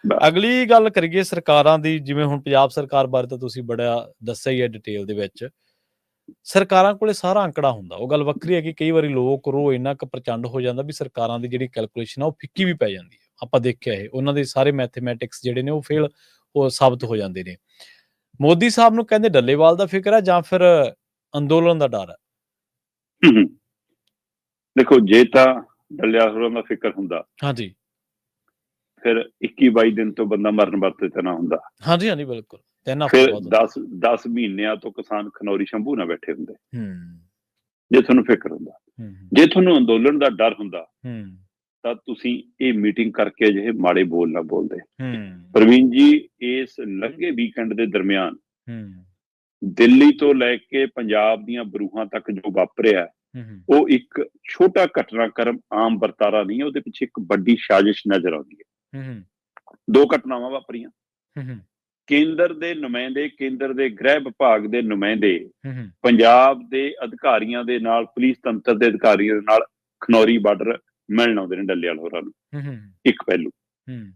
ਅਗਲੀ ਗੱਲ ਕਰੀਏ ਸਰਕਾਰਾਂ ਦੀ, ਜਿਵੇਂ ਹੁਣ ਪੰਜਾਬ ਸਰਕਾਰ ਬਾਰੇ ਤਾਂ ਤੁਸੀਂ ਬੜਾ ਦੱਸਿਆ ਹੀ ਹੈ ਡਿਟੇਲ ਦੇ ਵਿੱਚ। ਸਰਕਾਰਾਂ ਕੋਲੇ ਸਾਰਾ ਅੰਕੜਾ ਹੁੰਦਾ। ਉਹ ਗੱਲ ਵੱਖਰੀ ਹੈ ਕਿ ਕਈ ਵਾਰੀ ਲੋਕ ਰੋਹ ਇੰਨਾ ਕੁ ਪ੍ਰਚੰਡ ਹੋ ਜਾਂਦਾ ਵੀ ਸਰਕਾਰਾਂ ਦੀ ਜਿਹੜੀ ਕੈਲਕੂਲੇਸ਼ਨ ਆ ਉਹ ਫਿੱਕੀ ਵੀ ਪੈ ਜਾਂਦੀ ਹੈ। ਆਪਾਂ ਦੇਖਿਆ ਇਹ, ਉਹਨਾਂ ਦੇ ਸਾਰੇ ਮੈਥਮੈਟਿਕਸ ਜਿਹੜੇ ਨੇ ਉਹ ਫੇਲ ਸਾਬਤ ਹੋ ਜਾਂਦੇ ਨੇ। ਮੋਦੀ ਸਾਹਿਬ ਨੂੰ ਕਹਿੰਦੇ ਡੱਲੇਵਾਲ ਦਾ ਫਿਕਰ ਹੈ ਜਾਂ ਫਿਰ ਅੰਦੋਲਨ ਦਾ ਡਰ ਹੈ? ਦੇਖੋ, ਜੇ ਤਾਂ ਡੱਲੇਵਾਲ ਹੋਰਾਂ ਦਾ ਫਿਕਰ ਹੁੰਦਾ, ਹਾਂਜੀ, ਫਿਰ 21-22 ਦਿਨ ਤੋਂ ਬੰਦਾ ਮਰਨ ਵਰਤੇ ਤੇ ਨਾ ਹੁੰਦਾ। ਹਾਂਜੀ ਹਾਂਜੀ ਬਿਲਕੁਲ। ਫਿਰ 10 ਮਹੀਨਿਆਂ ਤੋਂ ਕਿਸਾਨ ਖਨੌਰੀ ਸ਼ੰਭੂ ਨਾ ਬੈਠੇ ਹੁੰਦੇ, ਜੇ ਤੁਹਾਨੂੰ ਫਿਕਰ ਹੁੰਦਾ। ਜੇ ਤੁਹਾਨੂੰ ਅੰਦੋਲਨ ਦਾ ਡਰ ਹੁੰਦਾ ਤਾਂ ਤੁਸੀਂ ਇਹ ਮੀਟਿੰਗ ਕਰਕੇ ਅਜਿਹੇ ਮਾੜੇ ਬੋਲ ਨਾ ਬੋਲਦੇ। ਪ੍ਰਵੀਨ ਜੀ, ਇਸ ਲੰਘੇ ਵੀਕਐਂਡ ਦੇ ਦਰਮਿਆਨ ਦਿੱਲੀ ਤੋਂ ਲੈ ਕੇ ਪੰਜਾਬ ਦੀਆਂ ਬਰੂਹਾਂ ਤੱਕ ਜੋ ਵਾਪਰਿਆ, ਉਹ ਇੱਕ ਛੋਟਾ ਘਟਨਾਕ੍ਰਮ, ਆਮ ਵਰਤਾਰਾ ਨਹੀਂ ਹੈ। ਉਹਦੇ ਪਿੱਛੇ ਇੱਕ ਵੱਡੀ ਸਾਜ਼ਿਸ਼ ਨਜ਼ਰ ਆਉਂਦੀ ਹੈ। 2 ਘਟਨਾਵਾਂ ਵਾਪਰੀਆਂ। ਕੇਂਦਰ ਦੇ ਨੁਮਾਇੰਦੇ, ਕੇਂਦਰ ਦੇ ਗ੍ਰਹਿ ਵਿਭਾਗ ਦੇ ਨੁਮਾਇੰਦੇ ਪੰਜਾਬ ਦੇ ਅਧਿਕਾਰੀਆਂ ਦੇ ਨਾਲ, ਪੁਲਿਸ ਤੰਤਰ ਦੇ ਅਧਿਕਾਰੀਆਂ ਦੇ ਨਾਲ ਖਨੌਰੀ ਬਾਰਡਰ ਮਿਲਣ ਆਉਂਦੇ ਨੇ ਡੱਲੇਵਾਲ ਹੋਰਾਂ ਨੂੰ। ਇੱਕ ਪਹਿਲੂ।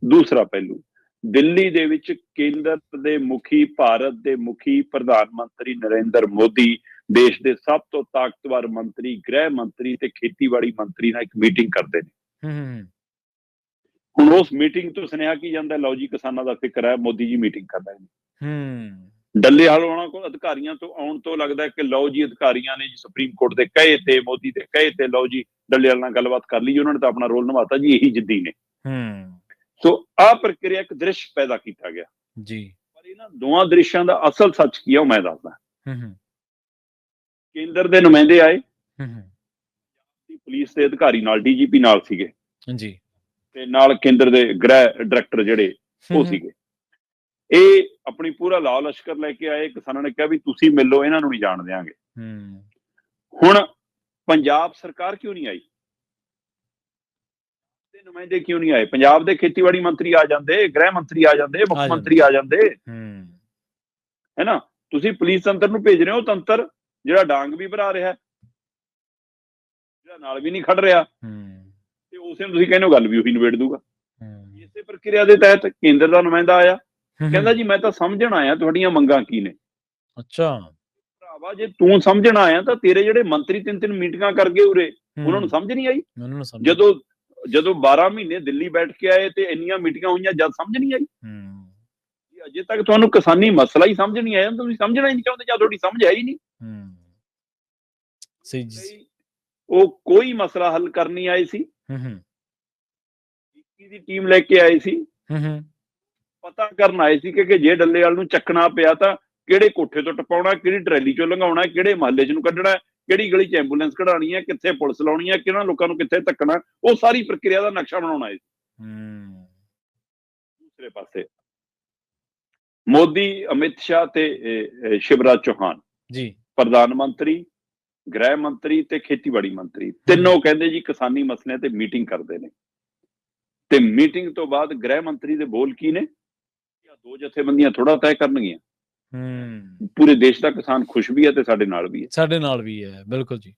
ਦੂਸਰਾ ਪਹਿਲੂ, ਦਿੱਲੀ ਦੇ ਵਿੱਚ ਕੇਂਦਰ ਦੇ ਮੁਖੀ, ਭਾਰਤ ਦੇ ਮੁਖੀ ਪ੍ਰਧਾਨ ਮੰਤਰੀ ਨਰਿੰਦਰ ਮੋਦੀ, ਦੇਸ਼ ਦੇ ਸਭ ਤੋਂ ਤਾਕਤਵਰ ਮੰਤਰੀ, ਗ੍ਰਹਿ ਮੰਤਰੀ ਤੇ ਖੇਤੀਬਾੜੀ ਮੰਤਰੀ ਨਾਲ ਇੱਕ ਮੀਟਿੰਗ ਕਰਦੇ ਨੇ। ਹੁਣ ਉਸ ਮੀਟਿੰਗ ਤੋਂ ਸੁਨੇਹਾ ਕੀ ਜਾਂਦਾ? ਲਓ ਜੀ, ਕਿਸਾਨਾਂ ਦਾ ਫਿਕਰ ਹੈ, ਮੋਦੀ ਜੀ ਮੀਟਿੰਗ ਕਰ ਰਹੇ ਨੇ। ਡੱਲੇਵਾਲ ਹੋਰਾਂ ਕੋਲ ਅਧਿਕਾਰੀਆਂ ਤੋਂ ਆਉਣ ਤੋਂ ਲੱਗਦਾ ਕਿ ਲਓ ਜੀ, ਅਧਿਕਾਰੀਆਂ ਨੇ ਜੀ ਸੁਪਰੀਮ ਕੋਰਟ ਦੇ ਕਹੇ ਤੇ, ਮੋਦੀ ਦੇ ਕਹੇ ਤੇ, ਲਓ ਜੀ ਡੱਲੇਵਾਲ ਨਾਲ ਗੱਲਬਾਤ ਕਰ ਲਈ, ਉਹਨਾਂ ਨੇ ਤਾਂ ਆਪਣਾ ਰੋਲ ਨਿਭਾਤਾ ਜੀ, ਇਹੀ ਜਿੱਦੀ ਨੇ। ਸੋ ਆਹ ਪ੍ਰਕਿਰਿਆ, ਇੱਕ ਦ੍ਰਿਸ਼ ਪੈਦਾ ਕੀਤਾ ਗਿਆ ਜੀ। ਪਰ ਇਹਨਾਂ ਦੋਵਾਂ ਦ੍ਰਿਸ਼ਾਂ ਦਾ ਅਸਲ ਸੱਚ ਕੀ ਆ, ਉਹ ਮੈਂ ਦੱਸਦਾ। ਕੇਂਦਰ ਦੇ ਨੁਮਾਇੰਦੇ ਆਏ, ਪੁਲਿਸ ਦੇ ਅਧਿਕਾਰੀ ਨਾਲ, ਡੀਜੀਪੀ ਨਾਲ ਸੀਗੇ ਜੀ, ਤੇ ਨਾਲ ਕੇਂਦਰ ਦੇ ਗ੍ਰਹਿ ਡਾਇਰੈਕਟਰ ਜਿਹੜੇ ਉਹ ਸੀਗੇ। ਇਹ ਆਪਣੀ ਪੂਰਾ ਲਾਲ ਲਸ਼ਕਰ ਲੈ ਕੇ ਆਏ। ਕਿਸਾਨਾਂ ਨੇ ਕਿਹਾ ਵੀ ਤੁਸੀਂ ਮਿਲੋ, ਇਹਨਾਂ ਨੂੰ ਨਹੀਂ ਜਾਣ ਦਿਆਂਗੇ। ਹੁਣ ਪੰਜਾਬ ਸਰਕਾਰ ਕਿਉਂ ਨਹੀਂ ਆਈ? ਨੁਮਾਇੰਦੇ ਕਿਉਂ ਨਹੀਂ ਆਏ? ਪੰਜਾਬ ਦੇ ਖੇਤੀਬਾੜੀ ਮੰਤਰੀ ਆ ਜਾਂਦੇ, ਗ੍ਰਹਿ ਮੰਤਰੀ ਆ ਜਾਂਦੇ, ਮੁੱਖ ਮੰਤਰੀ ਆ ਜਾਂਦੇ, ਹੈ ਨਾ। ਤੁਸੀਂ ਪੁਲਿਸ ਤੰਤਰ ਨੂੰ ਭੇਜ ਰਹੇ ਹੋ, ਤੰਤਰ ਜਿਹੜਾ ਡਾਂਗ ਵੀ ਭਰਾ ਰਿਹਾ, ਜਿਹੜਾ ਨਾਲ ਵੀ ਨਹੀਂ ਖੜ ਰਿਹਾ, ਤੇ ਉਸੇ ਨੂੰ ਤੁਸੀਂ ਕਹਿੰਦੇ ਹੋ ਗੱਲ ਵੀ ਉਹੀ ਨਿਬੇੜ ਦੂਗਾ। ਇਸੇ ਪ੍ਰਕਿਰਿਆ ਦੇ ਤਹਿਤ ਕੇਂਦਰ ਦਾ ਨੁਮਾਇੰਦਾ ਆਇਆ, ਕਹਿੰਦਾ ਜੀ ਮੈਂ ਤਾਂ ਸਮਝਣ ਆਇਆ ਤੁਹਾਡੀਆਂ ਮੰਗਾਂ ਕੀ ਨੇ। ਅੱਛਾ ਭਰਾਵਾ, ਜੇ ਤੂੰ ਸਮਝਣ ਆਇਆ ਤਾਂ ਤੇਰੇ ਜਿਹੜੇ ਮੰਤਰੀ 3-3 ਮੀਟਿੰਗਾਂ ਕਰ ਗਏ ਉਰੇ, ਉਹਨਾਂ ਨੂੰ ਸਮਝ ਨਹੀਂ ਆਈ? ਜਦੋਂ 12 ਮਹੀਨੇ ਦਿੱਲੀ ਬੈਠ ਕੇ ਆਏ ਤੇ ਇੰਨੀਆਂ ਮੀਟਿੰਗਾਂ ਹੋਈਆਂ, ਜਦ ਸਮਝ ਨਹੀਂ ਆਈ? ਅਜੇ ਤੱਕ ਤੁਹਾਨੂੰ ਕਿਸਾਨੀ ਮਸਲਾ ਹੀ ਸਮਝ ਨਹੀਂ ਆਇਆ, ਤੁਸੀਂ ਸਮਝਣਾ ਹੀ ਨਹੀਂ ਚਾਹੁੰਦੇ, ਜਾਂ ਤੁਹਾਡੀ ਸਮਝ ਹੈ ਹੀ ਨਹੀਂ। ਉਹ ਕੋਈ ਮਸਲਾ ਹੱਲ ਕਰਨੀ ਆਏ ਸੀ, ਦੀ ਟੀਮ ਲੈ ਕੇ ਆਏ ਸੀ, ਪਤਾ ਕਰਨ ਆਏ ਸੀ ਕਿ ਜੇ ਡੱਲੇਵਾਲ ਨੂੰ ਚੱਕਣਾ ਪਿਆ ਤਾਂ ਕਿਹੜੇ ਕੋਠੇ ਤੋਂ ਟਪਾਉਣਾ, ਕਿਹੜੀ ਟਰੈਲੀ ਚੋਂ ਲੰਘਾਉਣਾ, ਕਿਹੜੇ ਮਹੱਲੇ ਚ ਨੂੰ ਕੱਢਣਾ, ਕਿਹੜੀ ਗਲੀ ਚ ਐਂਬੂਲੈਂਸ ਕਢਾਉਣੀ ਹੈ, ਕਿੱਥੇ ਪੁਲਿਸ ਲਾਉਣੀ ਹੈ, ਕਿਹਨਾਂ ਲੋਕਾਂ ਨੂੰ ਕਿੱਥੇ ਧੱਕਣਾ, ਉਹ ਸਾਰੀ ਪ੍ਰਕਿਰਿਆ ਦਾ ਨਕਸ਼ਾ ਬਣਾਉਣਾ ਹੈ। ਦੂਸਰੇ ਪਾਸੇ ਮੋਦੀ, ਅਮਿਤ ਸ਼ਾਹ ਤੇ ਸ਼ਿਵਰਾਜ ਚੌਹਾਨ ਜੀ, ਪ੍ਰਧਾਨ ਮੰਤਰੀ, ਗ੍ਰਹਿ ਮੰਤਰੀ ਤੇ ਖੇਤੀਬਾੜੀ ਮੰਤਰੀ, ਤਿੰਨੋਂ ਕਹਿੰਦੇ ਜੀ ਕਿਸਾਨੀ ਮਸਲਿਆਂ ਤੇ ਮੀਟਿੰਗ ਕਰਦੇ ਨੇ। ਤੇ ਮੀਟਿੰਗ ਤੋਂ ਬਾਅਦ ਗ੍ਰਹਿ ਮੰਤਰੀ ਦੇ ਬੋਲ ਕੀ ਨੇ? 2 ਜਥੇਬੰਦੀਆਂ ਥੋੜਾ ਤੈਅ ਕਰਨਗੀਆਂ। ਪੂਰੇ ਦੇਸ਼ ਦਾ ਕਿਸਾਨ ਖੁਸ਼ ਵੀ ਹੈ ਤੇ ਸਾਡੇ ਨਾਲ ਵੀ ਹੈ। ਬਿਲਕੁਲ ਜੀ।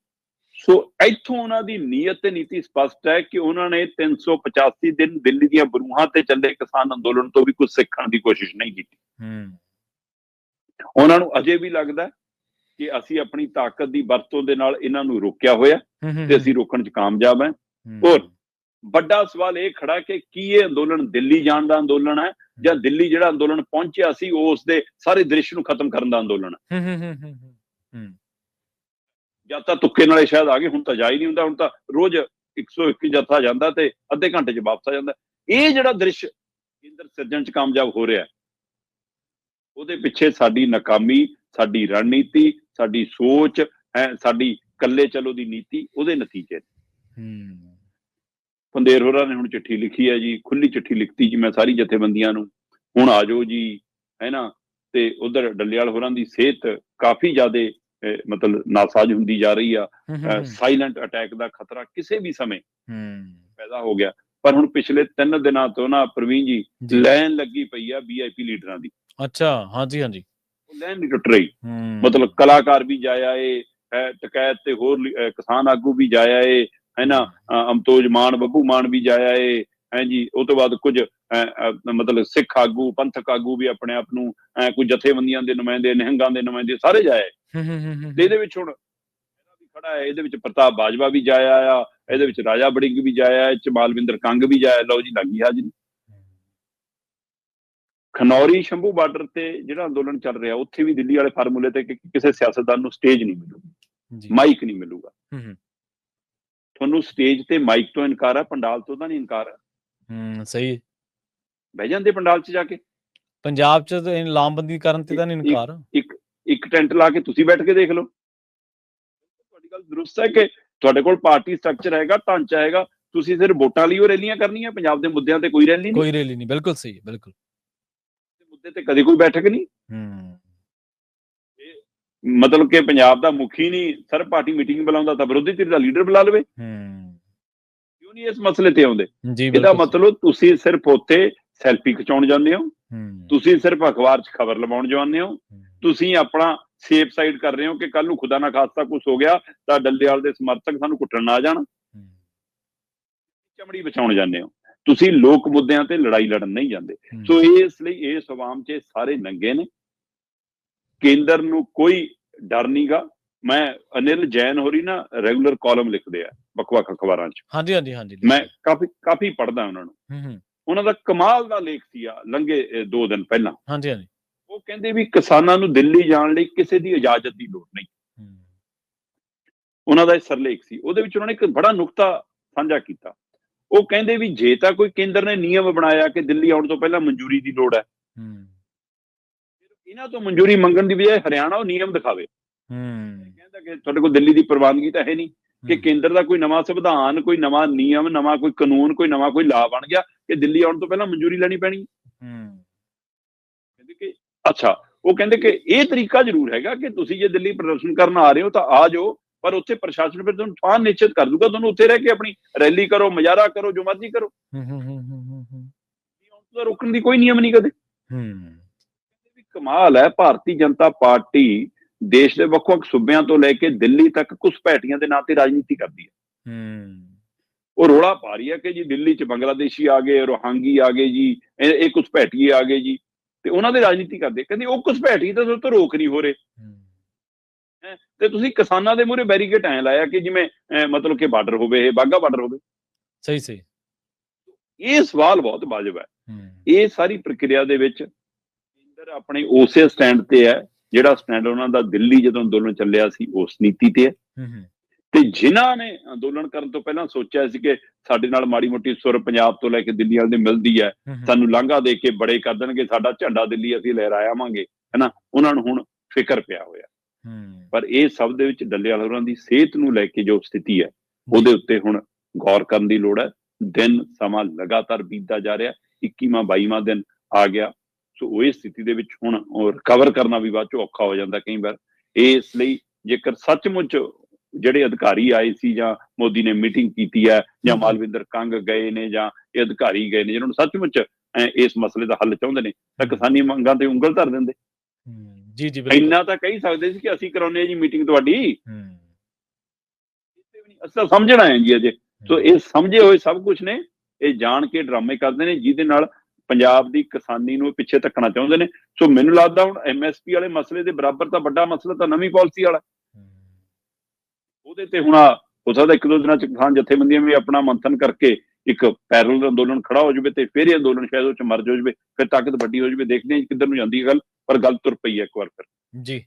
ਸੋ ਇੱਥੋਂ ਉਹਨਾਂ ਦੀ ਨੀਅਤ ਤੇ ਨੀਤੀ ਸਪਸ਼ਟ ਹੈ ਕਿ ਉਹਨਾਂ ਨੇ 385 ਦਿਨ ਦਿੱਲੀ ਦੀਆਂ ਬਰੂਹਾਂ ਤੇ ਚੱਲੇ ਕਿਸਾਨ ਅੰਦੋਲਨ ਤੋਂ ਵੀ ਕੁਝ ਸਿੱਖਣ ਦੀ ਕੋਸ਼ਿਸ਼ ਨਹੀਂ ਕੀਤੀ। ਉਹਨਾਂ ਨੂੰ ਅਜੇ ਵੀ ਲੱਗਦਾ ਕਿ ਅਸੀਂ ਆਪਣੀ ਤਾਕਤ ਦੀ ਵਰਤੋਂ ਦੇ ਨਾਲ ਇਹਨਾਂ ਨੂੰ ਰੋਕਿਆ ਹੋਇਆ ਤੇ ਅਸੀਂ ਰੋਕਣ 'ਚ ਕਾਮਯਾਬ ਹੈ। ਔਰ ਵੱਡਾ ਸਵਾਲ ਇਹ ਖੜਾ ਕਿ ਕੀ ਇਹ ਅੰਦੋਲਨ ਦਿੱਲੀ ਜਾਣ ਦਾ ਅੰਦੋਲਨ ਹੈ ਜਾਂ ਦਿੱਲੀ ਜਿਹੜਾ ਅੰਦੋਲਨ ਪਹੁੰਚਿਆ ਸੀ ਉਸ ਦੇ ਸਾਰੇ ਦ੍ਰਿਸ਼ ਨੂੰ ਖਤਮ ਕਰਨ ਦਾ ਅੰਦੋਲਨ ਹੈ। ਜਾਂ ਤਾਂ ਤੁੱਕੇ ਨਾਲੇ ਸ਼ਾਇਦ ਆ ਗਏ, ਹੁਣ ਤਾਂ ਜਾ ਹੀ ਨਹੀਂ ਹੁੰਦਾ, ਹੁਣ ਤਾਂ ਰੋਜ਼ 101 ਜੱਥਾ ਜਾਂਦਾ ਤੇ ਅੱਧੇ ਘੰਟੇ 'ਚ ਵਾਪਸ ਆ ਜਾਂਦਾ। ਇਹ ਜਿਹੜਾ ਦ੍ਰਿਸ਼ ਕੇਂਦਰ ਸਿਰਜਣ 'ਚ ਕਾਮਯਾਬ ਹੋ ਰਿਹਾ, ਉਹਦੇ ਪਿੱਛੇ ਸਾਡੀ ਨਾਕਾਮੀ, ਸਾਡੀ ਰਣਨੀਤੀ, ਸਾਡੀ ਸੋਚ ਹੈ, ਸਾਡੀ ਕੱਲੇ ਚਲੋ ਦੀ ਨੀਤੀ, ਉਹਦੇ ਨਤੀਜੇ। ਪੰਦੇਰ ਹੋਰਾਂ ਨੇ ਹੁਣ ਚਿੱਠੀ ਲਿਖੀ ਹੈ ਜੀ, ਖੁੱਲੀ ਚਿੱਠੀ ਲਿਖਤੀ ਜੀ ਮੈਂ ਸਾਰੀ ਜਥੇਬੰਦੀਆਂ ਨੂੰ, ਹੁਣ ਆ ਜਾਓ ਜੀ, ਹੈ ਨਾ। ਤੇ ਉਧਰ ਡੱਲੇਵਾਲ ਹੋਰਾਂ ਦੀ ਸਿਹਤ ਕਾਫੀ ਜ਼ਿਆਦਾ ਮਤਲਬ ਨਾਸਾਜ਼ ਹੁੰਦੀ ਜਾ ਰਹੀ ਆ। ਸਾਇਲੈਂਟ ਅਟੈਕ ਦਾ ਖਤਰਾ ਕਿਸੇ ਵੀ ਸਮੇਂ ਪੈਦਾ ਹੋ ਗਿਆ। ਪਰ ਹੁਣ ਪਿਛਲੇ 3 ਦਿਨਾਂ ਤੋਂ ਨਾ ਪ੍ਰਵੀਨ ਜੀ ਲਾਈਨ ਲੱਗੀ ਪਈ ਆ VIP ਲੀਡਰਾਂ ਦੀ। ਅੱਛਾ, ਹਾਂਜੀ ਹਾਂਜੀ, ਉਹ ਲਾਈਨ ਨਹੀਂ ਟੁੱਟ ਰਹੀ। ਮਤਲਬ ਕਲਾਕਾਰ ਵੀ ਜਾਇਆ ਏ, ਟਕੈਤ ਤੇ ਹੋਰ ਕਿਸਾਨ ਆਗੂ ਵੀ ਜਾਇਆ ਏ, ਹੈ ਨਾ। ਅਮਤੋਜ ਮਾਨ, ਬੱਬੂ ਮਾਨ ਵੀ ਜਾਇਆ ਏ, ਜੀ ਉਹ ਤੋਂ ਬਾਅਦ ਕੁਝ ਮਤਲਬ ਸਿੱਖ ਆਗੂ, ਪੰਥਕ ਆਗੂ ਵੀ ਆਪਣੇ ਆਪ ਨੂੰ ਕੋਈ ਜਥੇਬੰਦੀਆਂ ਦੇ ਨੁਮਾਇੰਦੇ, ਨਿਹੰਗਾਂ ਦੇ ਨੁਮਾਇੰਦੇ ਸਾਰੇ ਜਾਏ। ਤੇ ਇਹਦੇ ਵਿੱਚ ਹੁਣ ਖੜਾ ਹੈ, ਇਹਦੇ ਵਿੱਚ ਪ੍ਰਤਾਪ ਬਾਜਵਾ ਵੀ ਜਾਇਆ ਆ, ਇਹਦੇ ਵਿੱਚ ਰਾਜਾ ਵੜਿੰਗ ਵੀ ਜਾਇਆ, ਇਹ 'ਚ ਮਾਲਵਿੰਦਰ ਕੰਗ ਵੀ ਜਾਇਆ। ਲਓ ਜੀ, ਲੱਗੀ ਹਾਜ਼ਰੀ। ਖਨੌਰੀ ਸ਼ੰਭੂ ਬਾਰਡਰ ਤੇ ਜਿਹੜਾ ਅੰਦੋਲਨ ਚੱਲ ਰਿਹਾ, ਉੱਥੇ ਵੀ ਦਿੱਲੀ ਵਾਲੇ ਫਾਰਮੂਲੇ ਤੇ ਕਿਸੇ ਸਿਆਸਤਦਾਨ ਨੂੰ ਸਟੇਜ ਨਹੀਂ ਮਿਲੂਗੀ, ਮਾਈਕ ਨਹੀਂ ਮਿਲੂਗਾ। ਤੁਹਾਨੂੰ ਸਟੇਜ ਤੇ ਮਾਈਕ ਤੋਂ ਇਨਕਾਰ ਹੈ, ਪੰਡਾਲ ਤੋਂ ਤਾਂ ਨਹੀਂ ਇਨਕਾਰ ਹੈ। ਸਹੀ, ਬਹਿ ਜਾਂਦੇ ਪੰਡਾਲ 'ਚ ਜਾ ਕੇ। ਪੰਜਾਬ 'ਚ ਲਾਮਬੰਦੀ ਕਰਨ ਤੇ ਤਾਂ ਨਹੀਂ ਇਨਕਾਰ। ਇੱਕ ਟੈਂਟ ਲਾ ਕੇ ਤੁਸੀਂ ਬੈਠ ਕੇ ਦੇਖ ਲਓ। ਤੁਹਾਡੀ ਗੱਲ ਦਰੁਸਤ ਹੈ ਕਿ ਤੁਹਾਡੇ ਕੋਲ ਪਾਰਟੀ ਸਟਰਕਚਰ ਹੈਗਾ, ਢਾਂਚਾ ਹੈਗਾ, ਤੁਸੀਂ ਸਿਰਫ ਵੋਟਾਂ ਲਈ ਉਹ ਰੈਲੀਆਂ ਕਰਨੀਆਂ, ਪੰਜਾਬ ਦੇ ਮੁੱਦਿਆਂ ਤੇ ਕੋਈ ਰੈਲੀ ਨਹੀਂ। ਬਿਲਕੁਲ ਸਹੀ, ਬਿਲਕੁਲ। ਮੁੱਦੇ ਤੇ ਕਦੇ ਕੋਈ ਬੈਠਕ ਨਹੀਂ। ਮਤਲਬ ਕਿ ਪੰਜਾਬ ਦਾ ਮੁਖੀ ਨਹੀਂ ਸਰਬ ਪਾਰਟੀ ਮੀਟਿੰਗ ਬੁਲਾਉਂਦਾ ਤਾਂ ਵਿਰੋਧੀ ਧਿਰ ਦਾ ਲੀਡਰ ਬੁਲਾ ਲਵੇ। ਕਿਉਂ ਨਹੀਂ ਇਸ ਮਸਲੇ ਤੇ ਆਉਂਦੇ? ਇਹਦਾ ਮਤਲਬ ਤੁਸੀਂ ਸਿਰਫ ਉੱਥੇ ਸੈਲਫੀ ਖਿਚਾਉਣ ਜਾਂਦੇ ਹੋ, ਤੁਸੀਂ ਸਿਰਫ ਅਖਬਾਰ 'ਚ ਖਬਰ ਲਵਾਉਣ ਜਾਂਦੇ ਹੋ, ਤੁਸੀਂ ਆਪਣਾ ਸੇਫ ਸਾਈਡ ਕਰ ਰਹੇ ਹੋ ਕਿ ਕੱਲ ਨੂੰ ਖੁਦਾ ਨਾ ਖਾਸਤਾ ਕੁਝ ਹੋ ਗਿਆ ਤਾਂ ਡੱਲੇਵਾਲ ਦੇ ਸਮਰਥਕ ਸਾਨੂੰ ਕੁੱਟਣ ਨਾ ਜਾਣ, ਚਮੜੀ ਬਚਾਉਣ ਜਾਂਦੇ ਹੋ। ਤੁਸੀਂ ਲੋਕ ਮੁੱਦਿਆਂ ਤੇ ਲੜਾਈ ਲੜਨ ਨਹੀਂ ਜਾਂਦੇ। ਸੋ ਇਸ ਲਈ ਇਸ ਆਵਾਮ 'ਚ ਸਾਰੇ ਨੰਗੇ ਨੇ, ਕੇਂਦਰ ਨੂੰ ਕੋਈ ਡਰ ਨਹੀਂਗਾ। ਮੈਂ ਅਨਿਲ ਜੈਨ ਹੋਰੀ ਨਾ ਰੈਗੂਲਰ ਕਾਲਮ ਲਿਖਦੇ ਆ ਵੱਖ-ਵੱਖ ਅਖਬਾਰਾਂ 'ਚ। ਹਾਂਜੀ, ਮੈਂ ਕਾਫੀ ਪੜ੍ਹਦਾ ਉਹਨਾਂ ਨੂੰ। ਉਹਨਾਂ ਦਾ ਕਮਾਲ ਦਾ ਲੇਖ ਸੀ ਲੰਘੇ 2 ਦਿਨ ਪਹਿਲਾਂ। ਉਹ ਕਹਿੰਦੇ ਵੀ ਕਿਸਾਨਾਂ ਨੂੰ ਦਿੱਲੀ ਜਾਣ ਲਈ ਕਿਸੇ ਦੀ ਇਜਾਜ਼ਤ ਦੀ ਲੋੜ ਨਹੀਂ। ਉਹਨਾਂ ਦਾ ਇਹ ਸਰਲੇਖ ਸੀ, ਉਹਦੇ ਵਿੱਚ ਉਹਨਾਂ ਨੇ ਇੱਕ ਬੜਾ ਨੁਕਤਾ ਸਾਂਝਾ ਕੀਤਾ। ਉਹ ਕਹਿੰਦੇ ਵੀ ਜੇ ਤਾਂ ਕੋਈ ਕੇਂਦਰ ਨੇ ਨਿਯਮ ਬਣਾਇਆ ਕਿ ਦਿੱਲੀ ਆਉਣ ਤੋਂ ਪਹਿਲਾਂ ਮਨਜ਼ੂਰੀ ਦੀ ਲੋੜ ਹੈ, ਇਹਨਾਂ ਤੋਂ ਮਨਜ਼ੂਰੀ ਮੰਗਣ ਦੀ ਬਜਾਏ ਹਰਿਆਣਾ ਉਹ ਨਿਯਮ ਦਿਖਾਵੇ। ਕਹਿੰਦਾ ਕਿ ਤੁਹਾਡੇ ਕੋਲ ਦਿੱਲੀ ਦੀ ਪ੍ਰਵਾਨਗੀ ਤਾਂ ਹੈ ਨਹੀਂ, ਕਿ ਕੇਂਦਰ ਦਾ ਕੋਈ ਨਵਾਂ ਸੰਵਿਧਾਨ, ਕੋਈ ਨਵਾਂ ਨਿਯਮ, ਨਵਾਂ ਕੋਈ ਕਾਨੂੰਨ, ਕੋਈ ਨਵਾਂ ਕੋਈ ਲਾਅ ਬਣ ਗਿਆ ਕਿ ਦਿੱਲੀ ਆਉਣ ਤੋਂ ਪਹਿਲਾਂ ਮਨਜ਼ੂਰੀ ਲੈਣੀ ਪੈਣੀ। ਕਹਿੰਦੇ ਕਿ ਅੱਛਾ, ਉਹ ਕਹਿੰਦੇ ਕਿ ਇਹ ਤਰੀਕਾ ਜ਼ਰੂਰ ਹੈਗਾ ਕਿ ਤੁਸੀਂ ਜੇ ਦਿੱਲੀ ਪ੍ਰਦਰਸ਼ਨ ਕਰਨ ਆ ਰਹੇ ਹੋ ਤਾਂ ਆ ਜਾਓ, ਪਰ ਉੱਥੇ ਪ੍ਰਸ਼ਾਸਨ ਫਿਰ ਤੁਹਾਨੂੰ ਥਾਂ ਨਿਸ਼ਚਿਤ ਕਰ ਦੂਗਾ, ਤੁਹਾਨੂੰ ਉੱਥੇ ਰਹਿ ਕੇ ਆਪਣੀ ਰੈਲੀ ਕਰੋ, ਮੁਜ਼ਾਹਰਾ ਕਰੋ, ਜੋ ਮਰਜ਼ੀ ਕਰੋ। ਰੋਕਣ ਦੀ ਕੋਈ ਨਿਯਮ ਨਹੀਂ ਕਦੇ। ਕਮਾਲ ਹੈ, ਭਾਰਤੀ ਜਨਤਾ ਪਾਰਟੀ ਦੇਸ਼ ਦੇ ਵੱਖ-ਵੱਖ ਸੂਬਿਆਂ ਤੋਂ ਲੈ ਕੇ ਦਿੱਲੀ ਤੱਕ ਘੁਸਪੈਠੀਆਂ ਦੇ ਨਾਂ ਤੇ ਰਾਜਨੀਤੀ ਕਰਦੀ ਹੈ। ਉਹ ਰੌਲਾ ਪਾ ਰਹੀ ਹੈ ਕਿ ਜੀ ਦਿੱਲੀ 'ਚ ਬੰਗਲਾਦੇਸ਼ੀ ਆ ਗਏ, ਰੋਹਾਂਗੀ ਆ ਗਏ ਜੀ, ਇਹ ਘੁਸਪੈਠੀਏ ਆ ਗਏ ਜੀ, ਤੇ ਉਹਨਾਂ ਦੀ ਰਾਜਨੀਤੀ ਕਰਦੇ। ਕਹਿੰਦੇ ਉਹ ਘੁਸਪੈਠੀ ਤਾਂ ਤੋਂ ਰੋਕ ਨਹੀਂ ਹੋ ਰਹੇ, ਤੇ ਤੁਸੀਂ ਕਿਸਾਨਾਂ ਦੇ ਮੂਹਰੇ ਬੈਰੀਕੇਡ ਐਂ ਲਾਇਆ ਕਿ ਜਿਵੇਂ ਮਤਲਬ ਕਿ ਬਾਰਡਰ ਹੋਵੇ, ਇਹ ਬਾਘਾ ਬਾਰਡਰ ਹੋਵੇ। ਸਹੀ। ਇਹ ਸਵਾਲ ਬਹੁਤ ਵਾਜਬ ਹੈ। ਇਹ ਸਾਰੀ ਪ੍ਰਕਿਰਿਆ ਦੇ ਵਿੱਚ ਕੇਂਦਰ ਆਪਣੇ ਉਸੇ ਸਟੈਂਡ ਤੇ ਹੈ ਜਿਹੜਾ ਸਟੈਂਡ ਉਹਨਾਂ ਦਾ ਦਿੱਲੀ ਜਦੋਂ ਅੰਦੋਲਨ ਚੱਲਿਆ ਸੀ ਉਸ ਨੀਤੀ ਤੇ ਹੈ। ਤੇ ਜਿਨ੍ਹਾਂ ਨੇ ਅੰਦੋਲਨ ਕਰਨ ਤੋਂ ਪਹਿਲਾਂ ਸੋਚਿਆ ਸੀ ਕਿ ਸਾਡੇ ਨਾਲ ਮਾੜੀ ਮੋਟੀ ਸੁਰ ਪੰਜਾਬ ਤੋਂ ਲੈ ਕੇ ਦਿੱਲੀ ਵਾਲੇ ਦੀ ਮਿਲਦੀ ਹੈ, ਸਾਨੂੰ ਲਾਂਘਾ ਦੇ ਕੇ ਬੜੇ ਕਰ ਦੇਣਗੇ, ਸਾਡਾ ਝੰਡਾ ਦਿੱਲੀ ਅਸੀਂ ਲਹਿਰਾਵਾਂਗੇ, ਹਨਾ, ਉਹਨਾਂ ਨੂੰ ਹੁਣ ਫਿਕਰ ਪਿਆ ਹੋਇਆ। ਪਰ ਇਹ ਸਭ ਦੇ ਵਿੱਚ ਡੱਲੇਵਾਲ ਹੋਰਾਂ ਦੀ ਸਿਹਤ ਨੂੰ ਲੈ ਕੇ ਜੋ ਸਥਿਤੀ ਹੈ, ਉਹਦੇ ਉੱਤੇ ਹੁਣ ਗੌਰ ਕਰਨ ਦੀ ਲੋੜ ਹੈ। ਦਿਨ ਸਮਾਂ ਲਗਾਤਾਰ ਬੀਤਦਾ ਜਾ ਰਿਹਾ, 21ਵਾਂ 22ਵਾਂ ਦਿਨ ਆ ਗਿਆ। ਸੋ ਉਹ ਸਥਿਤੀ ਦੇ ਵਿੱਚ ਹੁਣ ਰਿਕਵਰ ਕਰਨਾ ਵੀ ਬਾਅਦ ਚੋਂ ਔਖਾ ਹੋ ਜਾਂਦਾ ਕਈ ਵਾਰ। ਇਸ ਲਈ ਜੇਕਰ ਸੱਚਮੁੱਚ ਜਿਹੜੇ ਅਧਿਕਾਰੀ ਆਏ ਸੀ ਜਾਂ ਮੋਦੀ ਨੇ ਮੀਟਿੰਗ ਕੀਤੀ ਹੈ ਜਾਂ ਮਾਲਵਿੰਦਰ ਕੰਗ ਗਏ ਨੇ ਜਾਂ ਇਹ ਅਧਿਕਾਰੀ ਗਏ ਨੇ ਜਿਹਨਾਂ ਨੂੰ ਸੱਚਮੁੱਚ ਇਸ ਮਸਲੇ ਦਾ ਹੱਲ ਚਾਹੁੰਦੇ ਨੇ, ਤਾਂ ਕਿਸਾਨੀ ਮੰਗਾਂ ਤੇ ਉਂਗਲ ਧਰ ਦਿੰਦੇ। ਇੰਨਾ ਤਾਂ ਕਹਿ ਸਕਦੇ ਸੀ ਕਿ ਅਸੀਂ ਕਰਾਉਂਦੇ ਹਾਂ ਜੀ ਮੀਟਿੰਗ ਤੁਹਾਡੀ। ਅਸੀਂ ਤਾਂ ਸਮਝਣਾ ਹੈ ਜੀ ਅਜੇ। ਸੋ ਇਹ ਸਮਝੇ ਹੋਏ ਸਭ ਕੁਝ ਨੇ, ਇਹ ਜਾਣ ਕੇ ਡਰਾਮੇ ਕਰਦੇ ਨੇ ਜਿਹਦੇ ਨਾਲ ਪੰਜਾਬ ਦੀ ਕਿਸਾਨੀ ਨੂੰ ਪਿੱਛੇ ਧੱਕਣਾ ਚਾਹੁੰਦੇ ਨੇ। ਸੋ ਮੈਨੂੰ ਲੱਗਦਾ ਹੁਣ MSP ਵਾਲੇ ਮਸਲੇ ਦੇ ਬਰਾਬਰ ਤਾਂ ਵੱਡਾ ਮਸਲਾ ਤਾਂ ਨਵੀਂ ਪਾਲਿਸੀ ਵਾਲਾ, ਉਹਦੇ ਤੇ ਹੁਣ ਹੋ ਸਕਦਾ 1-2 ਦਿਨਾਂ 'ਚ ਕਿਸਾਨ ਜਥੇਬੰਦੀਆਂ ਵੀ ਆਪਣਾ ਮੰਥਨ ਕਰਕੇ ਇੱਕ ਪੈਰਲਲ ਅੰਦੋਲਨ ਖੜਾ ਹੋ ਜਾਵੇ ਤੇ ਫਿਰ ਇਹ ਅੰਦੋਲਨ ਸ਼ਾਇਦ ਉਹ 'ਚ ਮਰਜ ਹੋ ਜਾਵੇ, ਫਿਰ ਤਾਕਤ ਵੱਡੀ ਹੋ ਜਾਵੇ। ਦੇਖਦੇ ਹਾਂ ਕਿੱਧਰ ਨੂੰ ਜਾਂਦੀ ਹੈ ਗੱਲ, ਪਰ ਗੱਲ ਤੁਰ ਪਈ ਹੈ ਇੱਕ ਵਾਰ ਫਿਰ। ਜੀ।